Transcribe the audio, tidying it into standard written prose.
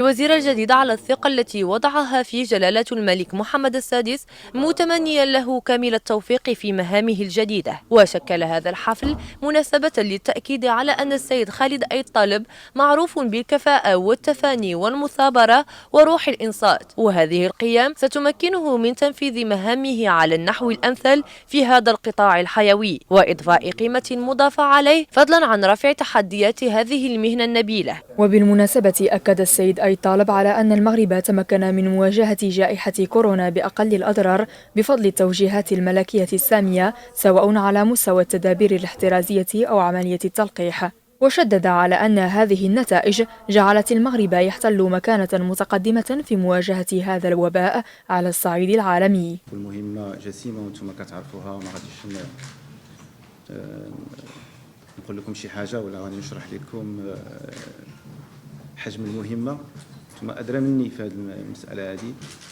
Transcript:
الوزير الجديد على الثقة التي وضعها فيه جلالة الملك محمد السادس، متمنيا له كامل التوفيق في مهامه الجديدة. وشكل هذا الحفل مناسبة للتأكيد على أن السيد خالد أيد طالب معروف بالكفاءة والتفاني والمثابرة وروح الإنصات، وهذه القيم ستمكنه من تنفيذ مهامه على النحو الأمثل في هذا القطاع الحيوي، وإضفاء قيمة مضافة عليه، فضلا عن رفع تحديات هذه المهنة النبيلة. وبالمناسبة أكد السيد أيد طالب على أن المغرب تمكن من مواجهة جائحة كورونا بأقل الأضرار بفضل التوجيهات الملكية السامية، سواء على مستوى التدابير الاحترازية أو عملية التلقيح. وشدد على أن هذه النتائج جعلت المغرب يحتل مكانة متقدمة في مواجهة هذا الوباء على الصعيد العالمي. المهمة جسيمة وانتم كتعرفوها، ما غاديش نقول لكم شي حاجة ولا غادي نشرح لكم حجم المهمة. انتم أدرى مني في هذه المسألة هذه.